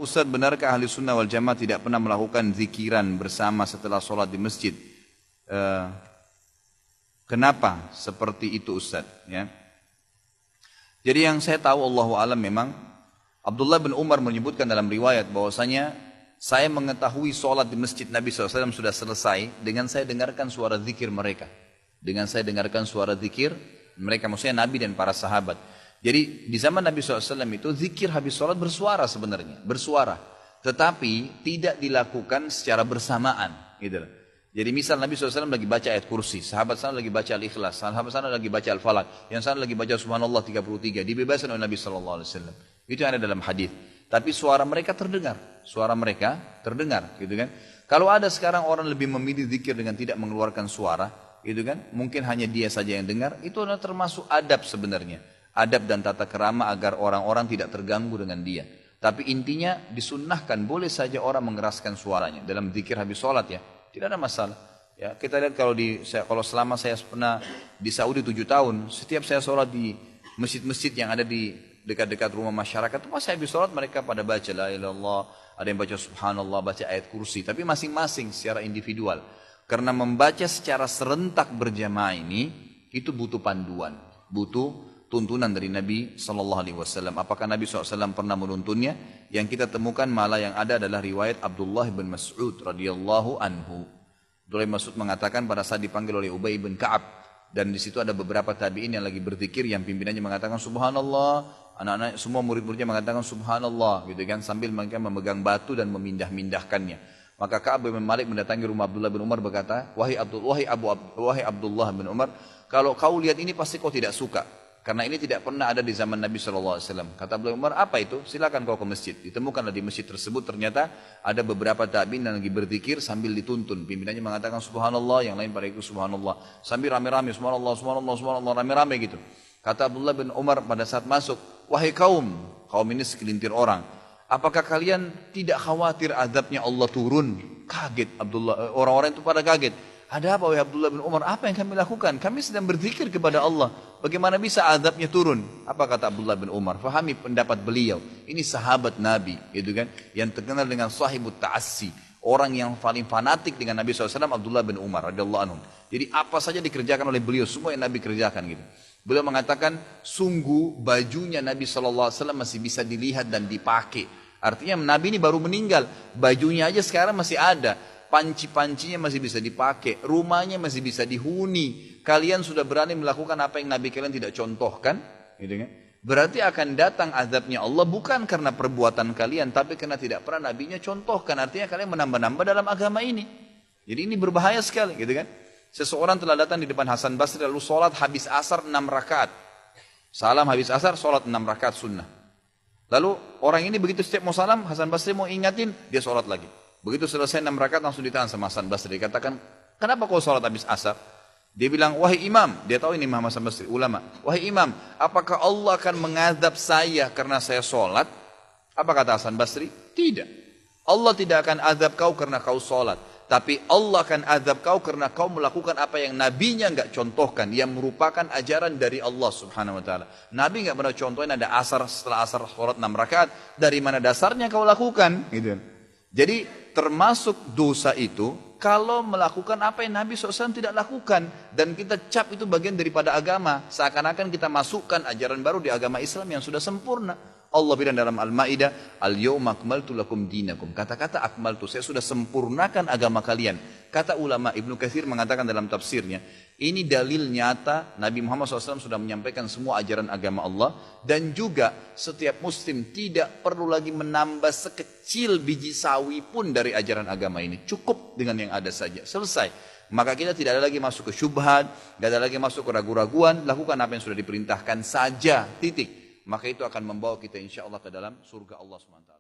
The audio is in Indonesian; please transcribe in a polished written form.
Ustaz, benarkah ahli sunnah wal jamaah tidak pernah melakukan zikiran bersama setelah sholat di masjid? Kenapa seperti itu Ustaz? Ya. Jadi yang saya tahu Allahu a'lam memang Abdullah bin Umar menyebutkan dalam riwayat bahwasanya saya mengetahui sholat di masjid Nabi SAW sudah selesai dengan saya dengarkan suara zikir mereka. Dengan saya dengarkan suara zikir mereka, maksudnya Nabi dan para sahabat. Jadi di zaman Nabi SAW itu zikir habis sholat bersuara sebenarnya, bersuara. Tetapi tidak dilakukan secara bersamaan. Gitu. Jadi misal Nabi SAW lagi baca ayat kursi, sahabat sana lagi baca al-ikhlas, sahabat sana lagi baca al-falak, yang sana lagi baca subhanallah 33, dibebaskan oleh Nabi SAW. Itu yang ada dalam hadis. Tapi suara mereka terdengar, gitu kan. Kalau ada sekarang orang lebih memilih zikir dengan tidak mengeluarkan suara, gitu kan, mungkin hanya dia saja yang dengar, itu adalah termasuk adab sebenarnya. Adab dan tata kerama agar orang-orang tidak terganggu dengan dia. Tapi intinya disunnahkan, boleh saja orang mengeraskan suaranya dalam zikir habis sholat ya. Tidak ada masalah. Ya, kita lihat kalau selama saya pernah di Saudi 7 tahun, setiap saya sholat di masjid-masjid yang ada di dekat-dekat rumah masyarakat, itu pas saya habis sholat mereka pada baca la ilaha illallah, ada yang baca subhanallah, baca ayat kursi, tapi masing-masing secara individual. Karena membaca secara serentak berjamaah ini, itu butuh panduan, butuh tuntunan dari Nabi SAW. Apakah Nabi SAW pernah menuntunnya? Yang kita temukan malah yang ada adalah riwayat Abdullah bin Mas'ud radhiyallahu anhu. Abdullah bin Mas'ud mengatakan pada saat dipanggil oleh Ubay bin Ka'ab, dan di situ ada beberapa tabi'in yang lagi berzikir, yang pimpinannya mengatakan subhanallah, anak-anak semua murid-muridnya mengatakan subhanallah, gitu kan, sambil mereka memegang batu dan memindah-mindahkannya. Maka Ka'ab bin Malik mendatangi rumah Abdullah bin Umar berkata, wahai Abdullah bin Umar, kalau kau lihat ini pasti kau tidak suka. Karena ini tidak pernah ada di zaman Nabi SAW. Kata Abdullah bin Umar, apa itu? Silakan kau ke masjid. Ditemukanlah di masjid tersebut ternyata ada beberapa tabi'in yang lagi berzikir sambil dituntun. Pimpinannya mengatakan subhanallah, yang lain pada ikut subhanallah. Sambil rame-rame subhanallah, subhanallah, subhanallah, rame-rame gitu. Kata Abdullah bin Umar pada saat masuk, wahai kaum ini segelintir orang, apakah kalian tidak khawatir azabnya Allah turun? Kaget Abdullah, orang-orang itu pada kaget. Ada apa wahai Abdullah bin Umar? Apa yang kami lakukan? Kami sedang berzikir kepada Allah. Bagaimana bisa azabnya turun? Apa kata Abdullah bin Umar? Fahami pendapat beliau. Ini sahabat Nabi, gitu kan? Yang terkenal dengan sahibut ta'assi. Orang yang paling fanatik dengan Nabi SAW, Abdullah bin Umar radhiyallahu anhu. Jadi apa saja dikerjakan oleh beliau, semua yang Nabi kerjakan gitu. Beliau mengatakan, sungguh bajunya Nabi SAW masih bisa dilihat dan dipakai. Artinya Nabi ini baru meninggal, bajunya aja sekarang masih ada. Panci-pancinya masih bisa dipakai, rumahnya masih bisa dihuni. Kalian sudah berani melakukan apa yang Nabi kalian tidak contohkan, gitu kan? Berarti akan datang azabnya Allah bukan karena perbuatan kalian, tapi karena tidak pernah Nabinya contohkan. Artinya kalian menambah-nambah dalam agama ini. Jadi ini berbahaya sekali, gitu kan? Seseorang telah datang di depan Hasan Basri lalu sholat habis asar 6 rakaat. Salam habis asar, sholat 6 rakaat sunnah. Lalu orang ini begitu setiap mau salam, Hasan Basri mau ingatin, dia sholat lagi. Begitu selesai 6 rakaat langsung ditahan sama Hasan Basri. Dikatakan, kenapa kau sholat habis asar? Dia bilang, wahai imam, dia tahu ini Imam Hasan Basri, ulama. Wahai imam, apakah Allah akan mengadab saya karena saya sholat? Apa kata Hasan Basri? Tidak. Allah tidak akan azab kau karena kau sholat. Tapi Allah akan azab kau karena kau melakukan apa yang nabinya enggak contohkan. Yang merupakan ajaran dari Allah subhanahu wa ta'ala. Nabi enggak pernah contohin ada asar, setelah asar sholat 6 rakaat. Dari mana dasarnya kau lakukan? Gitu. Jadi termasuk dosa itu kalau melakukan apa yang Nabi SAW tidak lakukan. Dan kita cap itu bagian daripada agama. Seakan-akan kita masukkan ajaran baru di agama Islam yang sudah sempurna. Allah bilang dalam Al-Ma'idah, Al-yawma akmaltu lakum dinakum. Kata-kata akmaltu, saya sudah sempurnakan agama kalian. Kata ulama, Ibnu Katsir mengatakan dalam tafsirnya, ini dalil nyata Nabi Muhammad SAW sudah menyampaikan semua ajaran agama Allah. Dan juga setiap muslim tidak perlu lagi menambah sekecil biji sawi pun dari ajaran agama ini. Cukup dengan yang ada saja, selesai. Maka kita tidak ada lagi masuk ke syubhat, tidak ada lagi masuk ke ragu-raguan. Lakukan apa yang sudah diperintahkan saja, titik. Maka itu akan membawa kita insya Allah ke dalam surga Allah SWT.